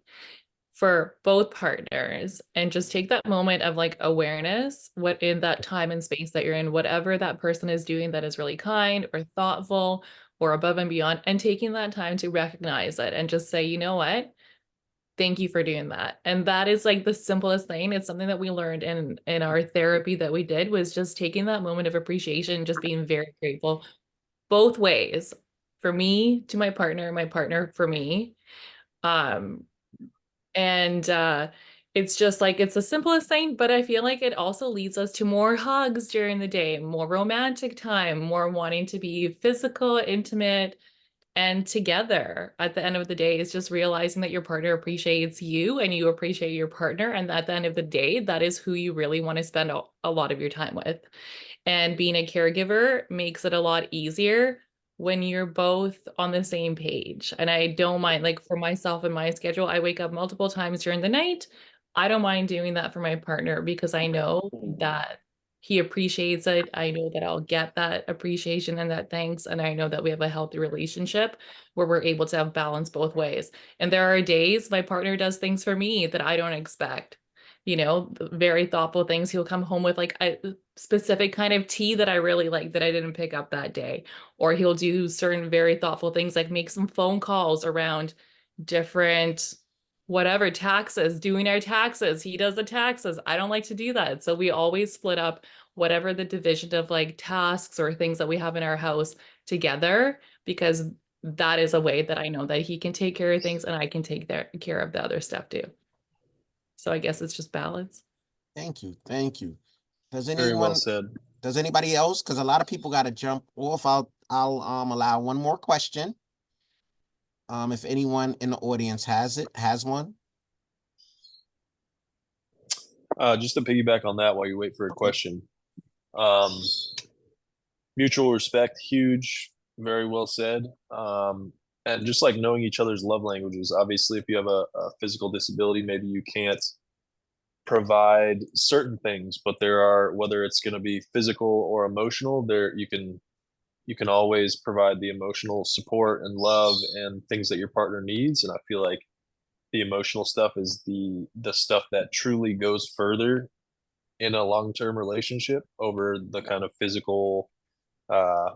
for both partners and just take that moment of like awareness, what in that time and space that you're in, whatever that person is doing that is really kind or thoughtful or above and beyond, and taking that time to recognize it and just say, you know what? Thank you for doing that. And that is like the simplest thing. It's something that we learned in our therapy that we did, was just taking that moment of appreciation, just being very grateful both ways, for me to my partner for me. And it's just like, it's the simplest thing, but I feel like it also leads us to more hugs during the day, more romantic time, more wanting to be physical, intimate, and together. At the end of the day, it's just realizing that your partner appreciates you and you appreciate your partner. And at the end of the day, that is who you really want to spend a lot of your time with. And being a caregiver makes it a lot easier when you're both on the same page. And I don't mind, like for myself and my schedule, I wake up multiple times during the night. I don't mind doing that for my partner because I know that he appreciates it. I know that I'll get that appreciation and that thanks. And I know that we have a healthy relationship where we're able to have balance both ways. And there are days my partner does things for me that I don't expect. You know, very thoughtful things. He'll come home with like a specific kind of tea that I really like that I didn't pick up that day. Or he'll do certain very thoughtful things like make some phone calls around different whatever taxes, doing our taxes. He does the taxes. I don't like to do that. So we always split up whatever the division of like tasks or things that we have in our house together, because that is a way that I know that he can take care of things and I can take care of the other stuff too. So I guess it's just balance. Thank you. Thank you. Does Very well anyone, said. does anybody else? Because a lot of people got to jump off. I'll allow one more question. If anyone in the audience has one. Just to piggyback on that while you wait for a question. Mutual respect, huge, very well said. And just like knowing each other's love languages. Obviously, if you have a physical disability, maybe you can't provide certain things, but there are, whether it's going to be physical or emotional, there you can always provide the emotional support and love and things that your partner needs. And I feel like the emotional stuff is the stuff that truly goes further in a long-term relationship over the kind of physical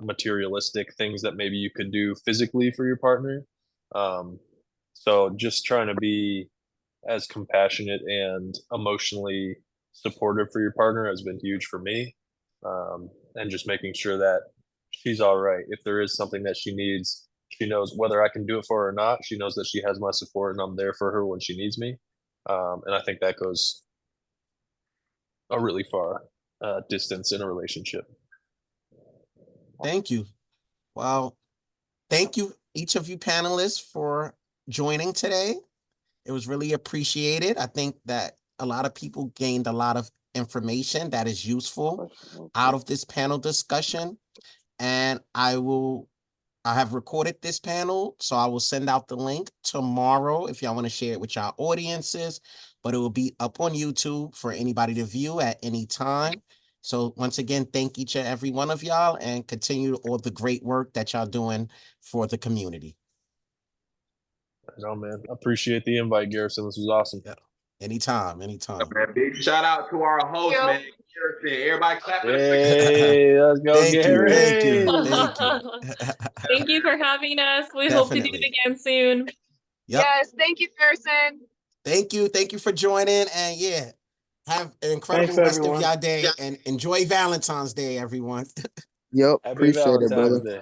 materialistic things that maybe you could do physically for your partner. So just trying to be as compassionate and emotionally supportive for your partner has been huge for me. And just making sure that she's all right. If there is something that she needs, she knows whether I can do it for her or not. She knows that she has my support and I'm there for her when she needs me. And I think that goes a really far distance in a relationship. Thank you. Well, thank you, each of you panelists, for joining today. It was really appreciated. I think that a lot of people gained a lot of information that is useful out of this panel discussion. And I have recorded this panel, so I will send out the link tomorrow if y'all want to share it with y'all audiences, but it will be up on YouTube for anybody to view at any time. So once again, thank each and every one of y'all and continue all the great work that y'all doing for the community. No, man. Appreciate the invite, Garrison. This was awesome. Yeah. Anytime. Man, big shout out to our host, man, Garrison. Everybody clap for Hey, let's go, Thank Gary. Thank you. Thank you for having us. We hope to do it again soon. Yep. Yes, thank you, Garrison. Thank you for joining, and yeah, have an incredible rest of y'all day and enjoy Valentine's Day, everyone. Yep, Happy appreciate it, Valentine's brother. Day.